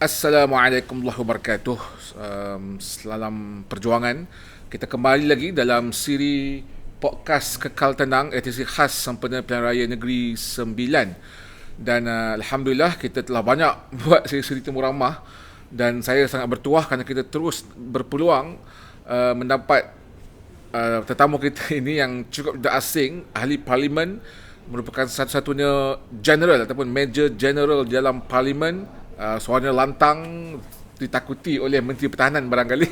Assalamualaikum warahmatullahi wabarakatuh. Selamat perjuangan. Kita kembali lagi dalam siri podcast Kekal Tenang, edisi khas sempena Pilihan Raya Negeri Sembilan. Dan Alhamdulillah kita telah banyak buat siri-siri temu ramah, dan saya sangat bertuah kerana kita terus berpeluang mendapat tetamu kita ini yang cukup tidak asing, ahli parlimen, merupakan satu-satunya general ataupun major general di dalam parlimen. Suaranya lantang, ditakuti oleh Menteri Pertahanan barangkali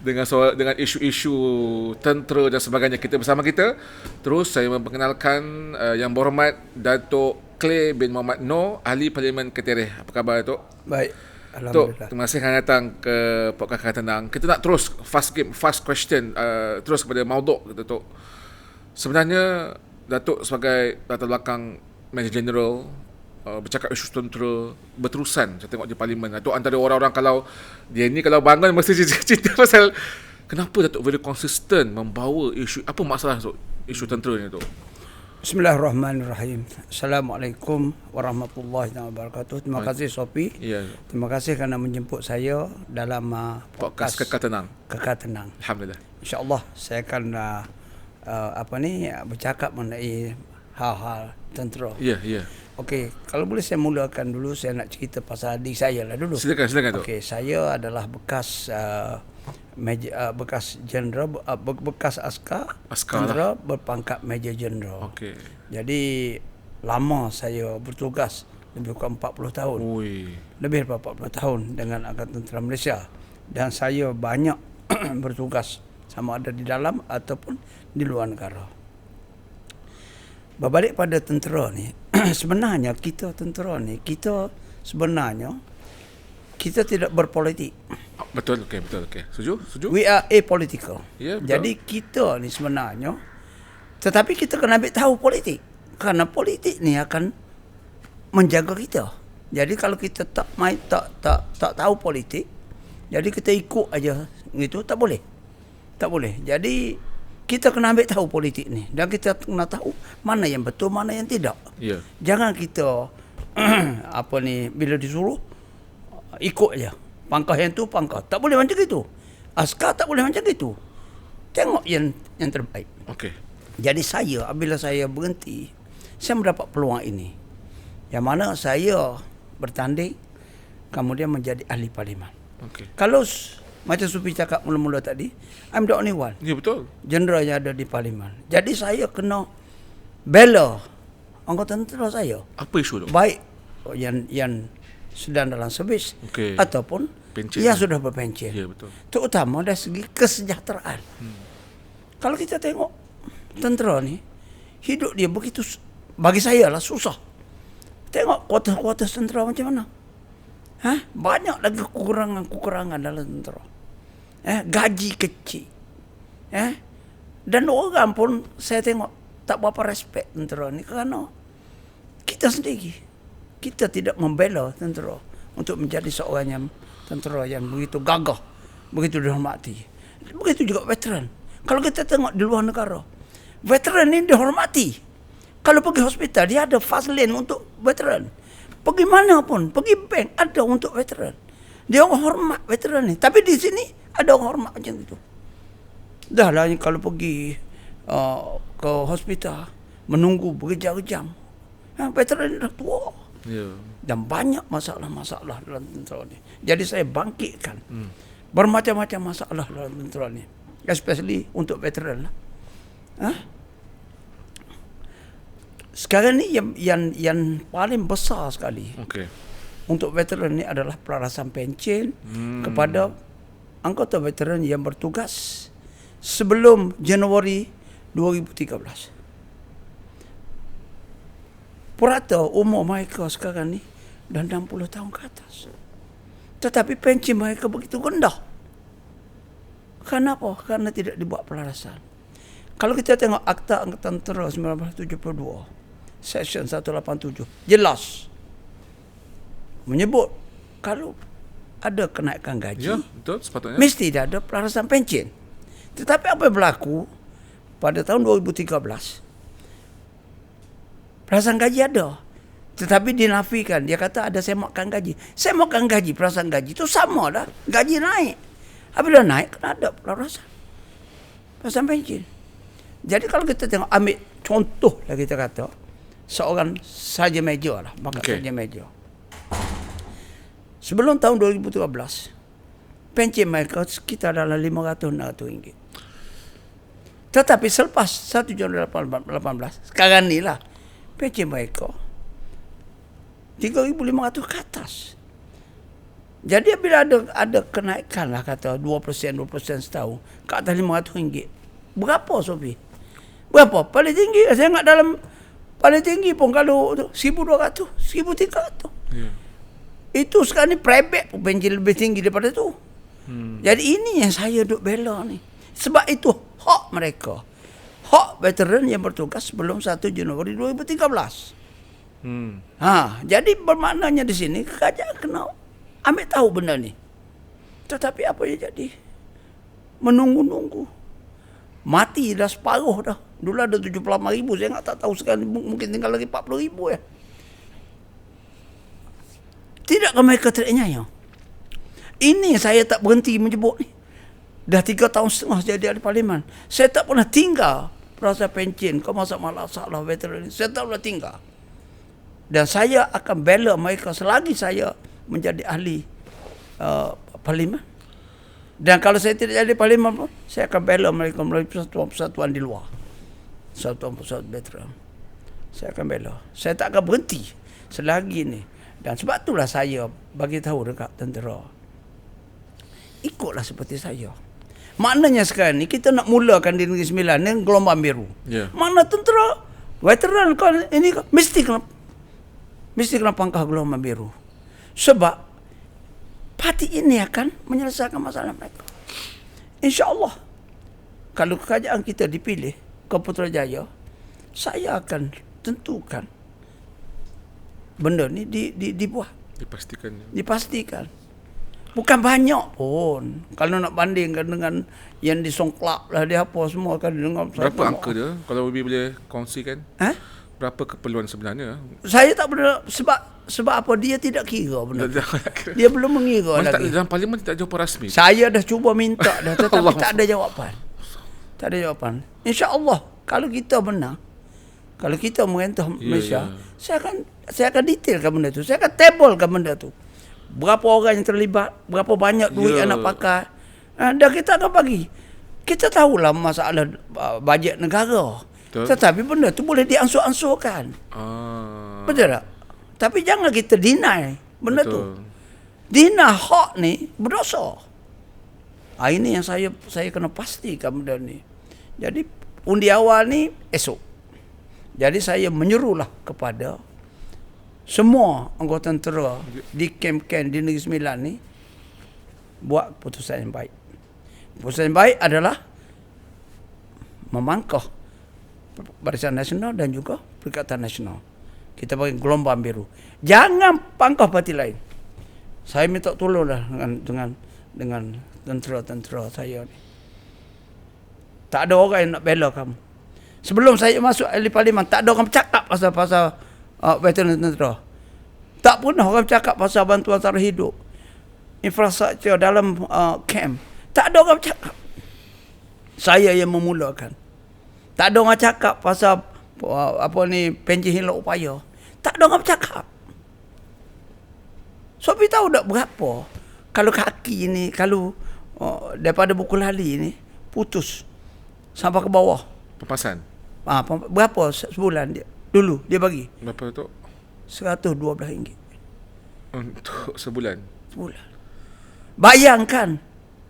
dengan isu-isu tentera dan sebagainya. Kita bersama kita. Terus saya memperkenalkan Yang Berhormat Datuk Clay bin Muhammad Noor, ahli Parlimen Ketereh. Apa khabar Datuk? Baik, Datuk, alhamdulillah. terima kasih kerana datang ke podcast Kekal Tenang. Kita nak terus fast question, terus kepada mauduk Datuk. Sebenarnya Datuk sebagai latar belakang Major General, bercakap isu tentera berterusan, saya tengok di parlimen. Datuk antara orang-orang, kalau dia ni kalau bangun mesti cerita pasal kenapa Datuk very konsisten membawa isu, apa masalah Datuk isu tentera ni Datuk? Bismillahirrahmanirrahim. Assalamualaikum warahmatullahi wabarakatuh. Terima kasih Sophie. Ya. Terima kasih kerana menjemput saya dalam Podcast Kekal Tenang. Kekal Tenang. Alhamdulillah. InsyaAllah saya akan bercakap mengenai hal-hal tentera. Ya, ya. Okey, kalau boleh saya mulakan dulu, saya nak cerita pasal adik saya lah dulu. Silakan Datuk. Okey, saya adalah bekas bekas general, bekas askar tentera berpangkat Major General. Okey. Jadi lama saya bertugas, lebih kurang 40 tahun. Ui. Lebih daripada 40 tahun dengan Angkatan Tentera Malaysia. Dan saya banyak bertugas sama ada di dalam ataupun di luar negara. Berbalik pada tentera ni, sebenarnya kita tentera ni, kita sebenarnya kita tidak berpolitik. Betul, okey, betul, okey. Setuju? We are apolitical. Ya, betul. Jadi kita ni sebenarnya, tetapi kita kena ambil tahu politik. Kerana politik ni akan menjaga kita. Jadi kalau kita tak tahu politik, jadi kita ikut aja gitu, tak boleh. Tak boleh. Jadi kita kena ambil tahu politik ni, dan kita kena tahu mana yang betul, mana yang tidak. Ya. Jangan kita bila disuruh ikut aja. Pangkah yang tu pangkah. Tak boleh macam itu. Askar tak boleh macam itu. Tengok yang terbaik. Okey. Jadi bila saya berhenti, saya mendapat peluang ini. Yang mana saya bertanding, kemudian menjadi ahli parlimen. Okey. Kalau macam Supi cakap mula-mula tadi, I'm the only one Ya, betul. general yang ada di parlimen. Jadi saya kena bela anggota tentera saya. Apa isu tu? Baik yang sedang dalam servis, Okey. ataupun Pencen. yang sudah berpencen. Ya, betul. Terutama dari segi kesejahteraan. Kalau kita tengok tentera ni, hidup dia begitu, bagi saya lah, susah. Tengok kuartus-kuartus tentera macam mana. Banyak lagi kekurangan dalam tentera. Gaji kecil. Dan orang pun saya tengok tak berapa respect tentera ni, kerana kita sendiri, kita tidak membela tentera untuk menjadi seorang yang tentera yang begitu gagah, begitu dihormati. Begitu juga veteran. Kalau kita tengok di luar negara, veteran ini dihormati. Kalau pergi hospital, dia ada fast lane untuk veteran. Pergi mana pun, pergi bank, ada untuk veteran. Dia orang hormat veteran ni. Tapi di sini ada orang hormat macam itu. Dah lah kalau pergi ke hospital, menunggu berjam-jam. Veteran ni dah tua. Ya. Dan banyak masalah-masalah dalam tentera ni. Jadi saya bangkitkan bermacam-macam masalah dalam tentera ni. Especially untuk veteran lah. Sekarang ni yang paling besar sekali Okey. untuk veteran ni adalah pelarasan pencen kepada anggota veteran yang bertugas sebelum Januari 2013. Purata umur mereka sekarang ni dah 60 tahun ke atas. Tetapi pencen mereka begitu rendah. Kenapa? Kerana tidak dibuat pelarasan. Kalau kita tengok Akta Angkatan Tentera 1972, Section 187, jelas menyebut kalau ada kenaikan gaji, Ya, betul, sepatutnya. mesti dia ada pelarasan pencen. Tetapi apa yang berlaku pada tahun 2013, pelarasan gaji ada, Tetapi dinafikan. Dia kata ada semakan gaji. Semakan gaji, perasaan gaji itu sama dah. Gaji naik. Apabila naik, kena ada perasaan pencen. Jadi kalau kita tengok, ambil contoh lah kita kata, seorang saja meja lah. Saja meja. Sebelum tahun 2013, pencen mereka sekitar dalam RM500-600. Tetapi selepas 1 Januari 2018, sekarang ni lah, pencen mereka RM3,500 ke atas. Jadi bila ada kenaikan lah kata 2% setahun ke atas RM500. Berapa Sofi? Berapa? Paling tinggi saya ingat dalam paling tinggi pun kalau RM1,200, RM1,300. Yeah. Itu sekarang ni private pun pencen lebih tinggi daripada tu. Jadi ini yang saya duk bela ni. Sebab itu hak mereka. Hak veteran yang bertugas sebelum 1 Januari 2013. Jadi bermaknanya di sini kerajaan kena ambil tahu benda ni. Tetapi apa yang jadi? Menunggu-nunggu. Mati dah separuh dah. Dulu ada 78,000, saya tak tahu sekarang mungkin tinggal lagi 40,000 ya. Tidakkah mereka tidak nyayang? Ini saya tak berhenti menyebut ni. Dah 3 tahun setengah jadi ahli parlimen. Saya tak pernah tinggal perasaan pencen ke masalah veteran ni. Saya tak pernah tinggal. Dan saya akan bela mereka selagi saya menjadi ahli parlimen. Dan kalau saya tidak jadi parlimen pun, saya akan bela mereka melalui persatuan-persatuan di luar. Persatuan-persatuan veteran. Saya akan bela. Saya tak akan berhenti selagi ni. Dan sebab itulah saya bagi tahu dekat tentera. Ikutlah seperti saya. Maknanya sekarang ni kita nak mulakan di Negeri Sembilan ni gelombang biru. Yeah. Mana tentera, veteran kan ini mesti kena pangkah gelombang biru. Sebab parti ini akan menyelesaikan masalah mereka. InsyaAllah kalau kerajaan kita dipilih ke Putrajaya, saya akan tentukan benda ni dibuat. Dipastikan. Bukan banyak pun. Kalau nak bandingkan dengan yang di Songklap lah, dia apa semua kan dengan berapa angka dia kalau Bibi boleh kongsikan? Berapa keperluan sebenarnya? Saya tak pernah sebab apa dia tidak kira benda. Dia belum mengira lagi. Dalam parlimen tak jawapan rasmi. Saya dah cuba minta dah tetapi tak ada jawapan. Tak ada jawapan. Insya-Allah kalau kita menang, kalau kita merentah Malaysia, saya akan detailkan benda tu. Saya akan tablekan benda tu. Berapa orang yang terlibat, berapa banyak duit yang nak pakai. Dan kita akan bagi. Kita tahulah masalah bajet negara. Betul. Tetapi benda tu boleh diansur-ansurkan. Betul tak? Tapi jangan kita deny benda tu. Deny hak ni berdosa. Ini yang saya kena pastikan benda ni. Jadi undi awal ni esok. Jadi saya menyuruhlah kepada semua anggota tentera di kem-kem di Negeri Sembilan ni buat keputusan yang baik. Keputusan yang baik adalah memangkah Barisan Nasional dan juga Perikatan Nasional. Kita bagi gelombang biru. Jangan pangkah parti lain. Saya minta tolonglah dengan tentera-tentera saya ni. Tak ada orang yang nak bela kamu. Sebelum saya masuk ahli parlimen, tak ada orang bercakap pasal veteran tentera. Tak pernah orang bercakap pasal bantuan sara hidup, infrastruktur dalam camp. Tak ada orang bercakap. Saya yang memulakan. Tak ada orang cakap pasal pencen hilang upaya. Tak ada orang bercakap. Sobi tahu tak berapa kalau kaki ni, kalau daripada buku lali ni putus sampai ke bawah. Papasan? Berapa sebulan dia? Dulu dia bagi. Berapa tu? RM112. Untuk sebulan? Sebulan. Bayangkan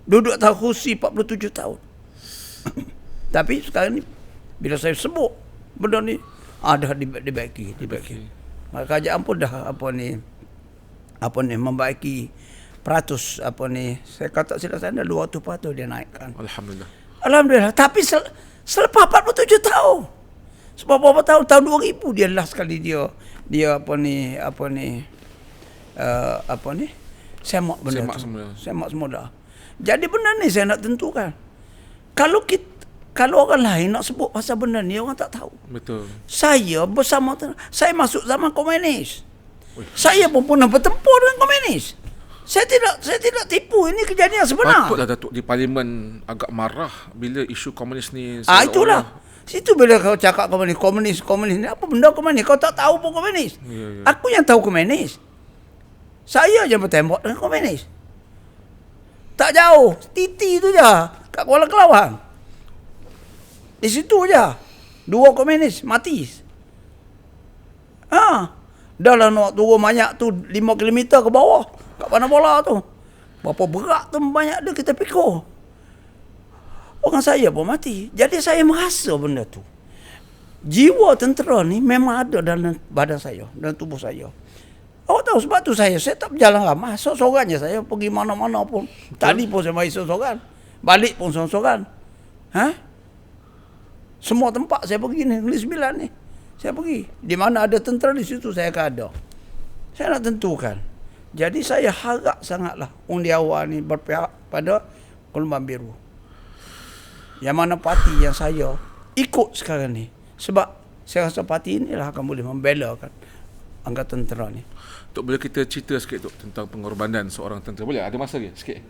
duduk atas kursi 47 tahun. Tapi sekarang ni bila saya sebut benda ni dah dibaiki. Maka kerajaan pun dah membaiki peratus saya kata silap saya 200% dia naikkan. Alhamdulillah. Tapi selepas 47 tahun. Sebab berapa tahun? Tahun 2000 dia last kali dia semak benda tu. Semak semula. Jadi benda ni saya nak tentukan. Kalau orang lain nak sebut pasal benda ni, orang tak tahu. Betul. Saya bersama, saya masuk zaman komunis. Saya pun pernah bertempur dengan komunis. Saya tidak tipu, ini kejadian sebenar. Patutlah Datuk di Parlimen agak marah bila isu komunis ni. Itulah. Situ bila kau cakap komunis ni, apa benda komunis? Kau tak tahu pun komunis. Ya. Aku yang tahu komunis. Saya je bertembak dengan komunis. Tak jauh, Titi tu je, kat Kuala Kelawang. Di situ je. 2 komunis mati. Dah lah nak turun banyak tu 5 km ke bawah. Kat Pandang Bola tu. Berapa berat tu banyak dia kita pikul. Orang saya pun mati. Jadi saya merasa benda tu. Jiwa tentera ni memang ada dalam badan saya, dalam tubuh saya. Awak tahu sebab tu saya tak berjalan ramai. Sorang-sorang je saya pergi mana-mana pun. Tadi pun saya mari sorang-sorang. Balik pun sorang-sorang. Semua tempat saya pergi ni, Negeri Sembilan ni. Saya pergi. Di mana ada tentera di situ saya akan ada. Saya nak tentukan. Jadi saya harap sangatlah undi awal ni berpihak pada Golongan Biru. Yang mana parti yang saya ikut sekarang ni. Sebab saya rasa parti inilah akan boleh membelakan angkatan tentera ni. Tok, boleh kita cerita sikit Tok tentang pengorbanan seorang tentera? Boleh? Ada masa lagi sikit?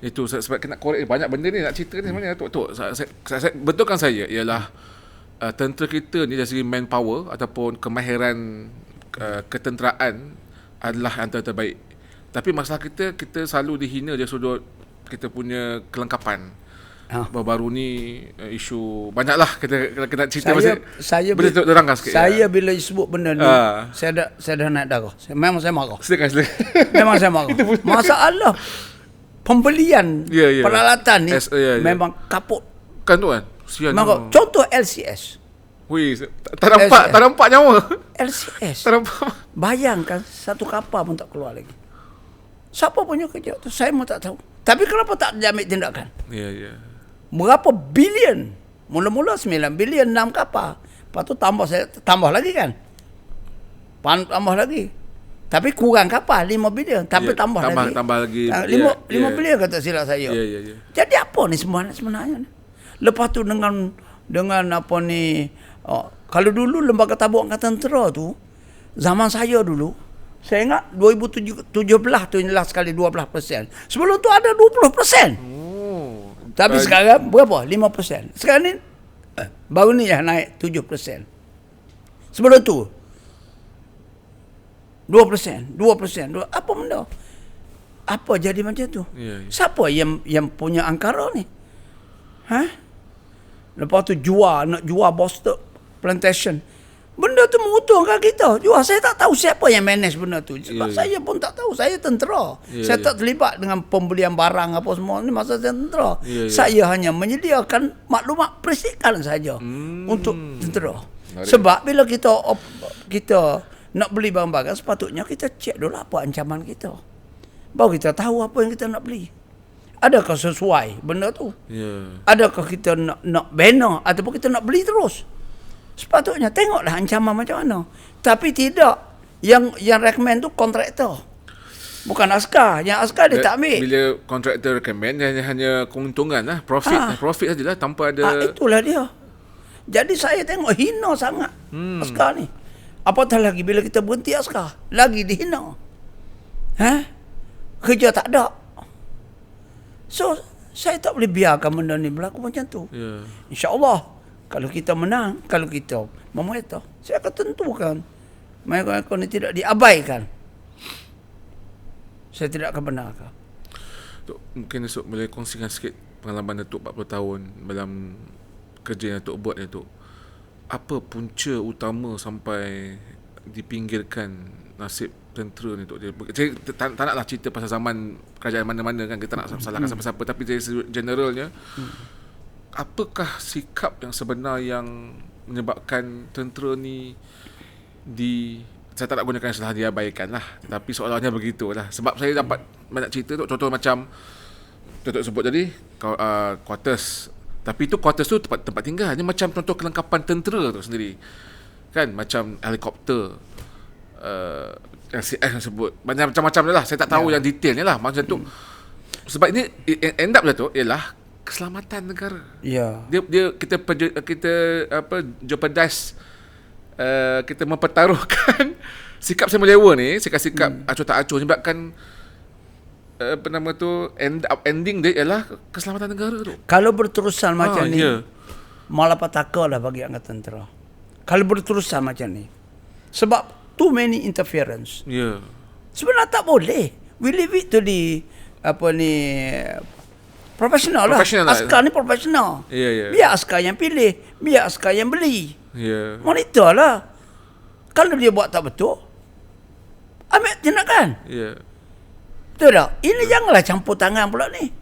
Itu sebab kena korek banyak benda ni nak cerita ni sebenarnya Tok. Saya betulkan saya ialah tentera kita ni dari segi manpower ataupun kemahiran ketenteraan adalah antara terbaik. Tapi masalah kita selalu dihina dari sudut kita punya kelengkapan. Baru-baru ni isu banyaklah kita cerita saya boleh terangkan sikit. Saya bila sebut benda ni saya dah naik darah. Memang saya marah. Silakan. Memang saya marah. Masalah pembelian peralatan ni memang kaput. Kan tu kan. Sian. Contoh LCS. Wih, tak nampak nyawa. LCS. Tak nampak. Bayangkan satu kapal pun tak keluar lagi. Siapa punya kerja tu? Saya pun tak tahu. Tapi kenapa tak diambil tindakan? Ya. Berapa bilion? Mula-mula 9 bilion 6 kapal. Lepas tu tambah lagi kan? Tambah lagi. Tapi kurang kapal 5 bilion. Tapi tambah lagi. 5 bilion kata silap saya. Ya. Jadi apa ni sebenarnya? Lepas tu dengan apa ni, kalau dulu Lembaga Tabung Angkatan Tentera tu, zaman saya dulu, saya ingat 2017 tu jelas sekali 12%. Sebelum tu ada 20%. Tapi sekarang berapa? 5%. Sekarang ni baru ni yang naik 7%. Sebelum tu 2%. Apa benda? Apa jadi macam tu? Ya. Siapa yang punya angkara ni? Lepas tu nak jual Boston Plantation. Benda tu menguntungkan kita. Saya tak tahu siapa yang manage benda tu. Sebab saya pun tak tahu. Saya tentera. Saya tak terlibat dengan pembelian barang apa semua ni masa saya tentera. Saya hanya menyediakan maklumat persikan saja untuk tentera. Sebab bila kita nak beli barang-barang, sepatutnya kita cek dulu apa ancaman kita. Baru kita tahu apa yang kita nak beli. Adakah sesuai benda tu? Adakah kita nak banner ataupun kita nak beli terus? Sepatutnya tengoklah ancaman macam mana. Tapi tidak. Yang recommend tu kontraktor. Bukan askar. Yang askar dia tak ambil. Bila kontraktor recommend, hanya keuntungan lah. Profit sajalah tanpa ada. Itulah dia. Jadi saya tengok hina sangat askar ni. Apatah lagi bila kita berhenti askar. Lagi dihina. Kerja tak ada. So, saya tak boleh biarkan benda ni berlaku macam tu. InsyaAllah. Kalau kita menang, kalau kita memerintah, saya akan tentukan mereka ni tidak diabaikan. Saya tidak akan benarkan. Tok, mungkin Datuk boleh kongsikan sikit pengalaman Datuk 40 tahun dalam kerja yang Datuk buat ni, Tok. Apa punca utama sampai dipinggirkan nasib tentera ni, Tok? Saya tak naklah cerita pasal zaman kerajaan mana-mana kan, kita nak salahkan siapa-siapa, tapi dari generalnya, apakah sikap yang sebenar yang menyebabkan tentera ni saya tak nak gunakan istilah diabaikan lah, tapi seolah-olahnya begitulah. Sebab saya dapat banyak cerita tu, contoh macam Datuk sebut tadi quarters, tapi tu quarters tu tempat tinggal, dia macam contoh kelengkapan tentera tu sendiri kan, macam helikopter, LCS yang sebut, macam-macam lah. Saya tak tahu yang detailnya lah macam tu. Sebab ini end up lah tu ialah keselamatan negara. Ya. Dia kita jeopardize, kita mempertaruhkan sikap saya melewa ni, sikap acuh tak acuh sebabkan ending dia ialah keselamatan negara tu. Kalau berterusan macam ni, ya. malapetaka lah bagi angkatan tentera. Kalau berterusan macam ni. Sebab too many interference. Ya. Sebenarnya tak boleh. We leave it to the profesional lah. Askar ni profesional. Ya, ya. Biar askar yang pilih, biar askar yang beli. Ya. Monitor lah. Kalau dia buat tak betul, ambil tindakan. Ya. Betul tak? Ini janganlah campur tangan pula ni.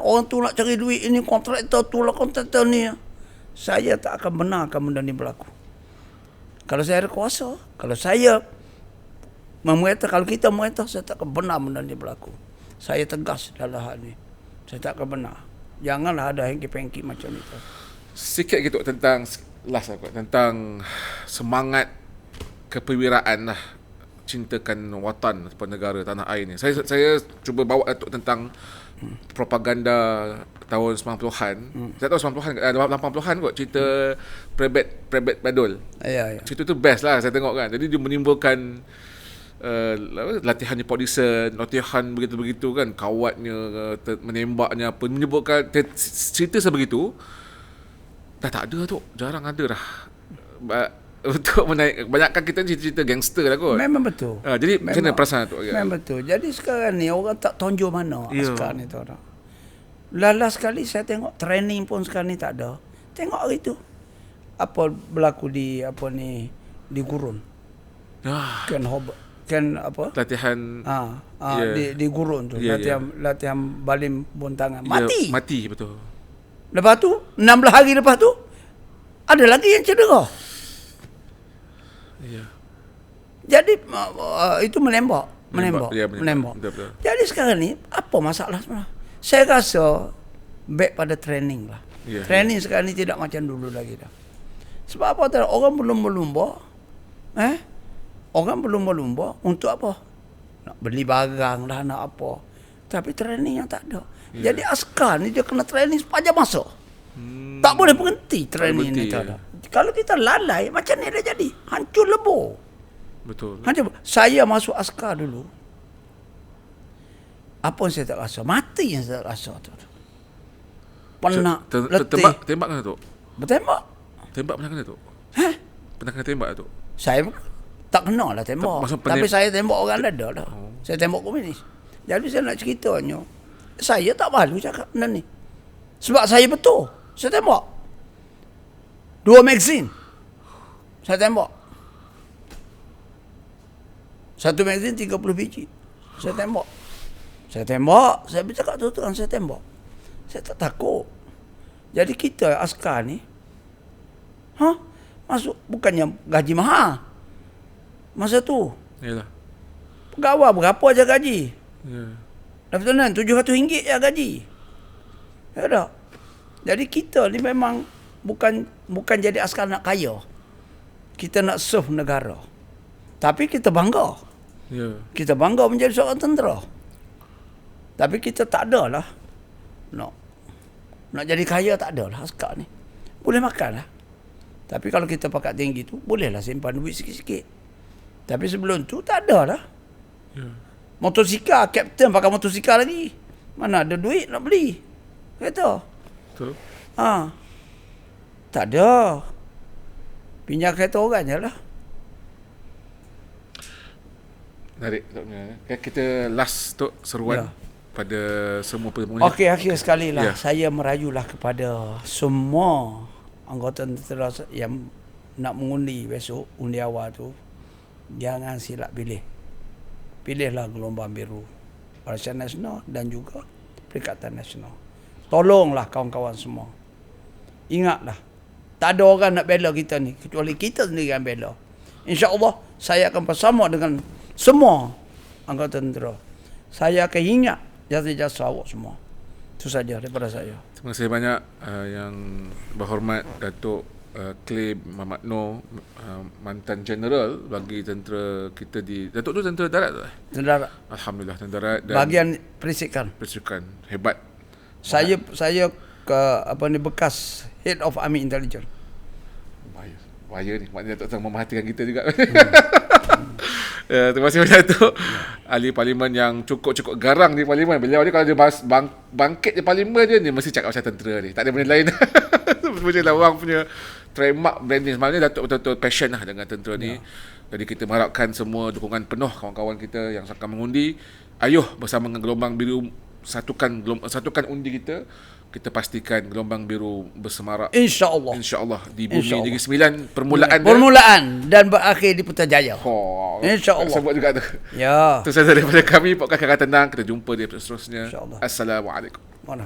Orang tu nak cari duit, ini kontraktor tu lah kontraktor ni. Saya tak akan benarkan benda ni berlaku. Kalau saya ada kuasa, kalau saya memerintah, kalau kita memerintah, saya tak akan benar benda ni berlaku. Saya tegas dalam hal ni. Saya tak akan benar. Janganlah ada hengki-pengki macam itu. Sikit gitu tentang tentang semangat keperwiraan lah, cintakan watan ataupun negara tanah air ni. Saya cuba bawa Datuk tentang propaganda tahun 90-an. Saya tahu 90-an, 80-an kot, cerita Prebet Badul. Ya. Cerita tu best lah saya tengok kan. Jadi dia menimbulkan latihan Nipodison, latihan begitu-begitu kan, kawatnya, menembaknya apa, menyebutkan cerita sebegitu. Dah tak ada tu, jarang ada dah. Untuk menaik, kebanyakan kita ni cerita gangster lah kot. Memang betul. Jadi macam mana perasaan tu? Memang betul. Jadi sekarang ni orang tak tonjol mana askar ni tu orang. Last sekali saya tengok training pun sekarang ni tak ada. Tengok hari tu apa berlaku di di gurun. Kan apa? Latihan di gurun tu. Latihan baling buntangan. Mati betul. Lepas tu 16 hari lepas tu ada lagi yang cedera. Ya. Jadi itu menembak. Betul. Jadi sekarang ni apa masalah sebenarnya? Saya rasa back pada training lah. Training sekarang ni tidak macam dulu lagi dah. Sebab apa tahu, orang belum berlumba. Orang belum berlumba untuk apa? Nak beli barang lah, nak apa. Tapi training yang tak ada. Jadi askar ni dia kena training sepanjang masa. Tak boleh berhenti training ni tak ada. Kalau kita lalai, macam ni dah jadi. Hancur lebur. Betul. Hancur. Saya masuk askar dulu. Apa yang saya tak rasa? Mati yang saya tak rasa tu. Penat, letih. Tembak kan tu? Bertembak. Tembak pernah kena tu? Pernah kena tembak tu? Saya tak kenal lah tembak. Tapi saya tembak orang ada lah. Saya tembak komunis. Jadi saya nak ceritanya, saya tak malu cakap benda ni. Sebab saya betul. Saya tembak. 2 magazine. Saya tembak. 1 magazine 30 biji. Saya tembak. Saya bercakap terus-terang, saya tembak. Saya tak takut. Jadi kita askar ni, masuk bukannya gaji mahal. Masa tu. Yalah. Pegawai berapa aja gaji? Ya. Lepas tu RM700 je gaji. Ya tak? Jadi kita ni memang bukan jadi askar nak kaya. Kita nak serve negara. Tapi kita bangga. Ya. Kita bangga menjadi seorang tentera. Tapi kita tak ada lah. Nak jadi kaya tak ada lah askar ni. Boleh makan lah. Tapi kalau kita pakat tinggi tu, bolehlah simpan duit sikit-sikit. Tapi sebelum tu tak ada lah. Ya. Motosikal, kapten pakai motosikal lagi. Mana ada duit nak beli. Kata. Betul. Tak ada. Pinjam kereta orang je lah. Menarik. Kita last tu seruan pada semua pendengar. Okey, akhir sekali lah. Saya merayulah kepada semua anggota tentera yang nak mengundi besok, undi awal tu. Jangan silap pilih. Pilihlah gelombang biru Barisan Nasional dan juga Perikatan Nasional. Tolonglah kawan-kawan semua. Ingatlah, tak ada orang nak bela kita ni kecuali kita sendiri yang bela. InsyaAllah saya akan bersama dengan semua anggota tentera. Saya akan ingat jasa-jasa awak semua. Itu saja daripada saya. Terima kasih banyak yang berhormat Datuk Clay Mamat Noor, mantan general bagi tentera kita di Datuk tu tentera darat tu? Tentera. Alhamdulillah tentera darat dan bahagian perisikan hebat. Saya ke bekas Head of Army Intelligence. Bahaya ni, maknanya Datuk Seri memerhatikan kita juga. Terima kasih banyak Datuk. Ahli Parlimen yang cukup garang di Parlimen. Beliau ni kalau dia bangkit di Parlimen dia mesti cakap pasal tentera ni. Tak ada benda lain. Sebenarnya orang punya trademark branding. Sebenarnya Datuk betul-betul passion lah dengan tentera ni. Jadi kita mengharapkan semua dukungan penuh kawan-kawan kita yang akan mengundi. Ayuh bersama dengan Gelombang Biru satukan undi kita pastikan Gelombang Biru bersemarak insya-Allah di bumi Negeri Sembilan permulaan dan berakhir di Putrajaya. Insya-Allah. Sebut juga tu. Ya. Itu sahaja daripada kami podcast Kakak Tenang. Kita jumpa di episod seterusnya. InsyaAllah. Assalamualaikum. Mana?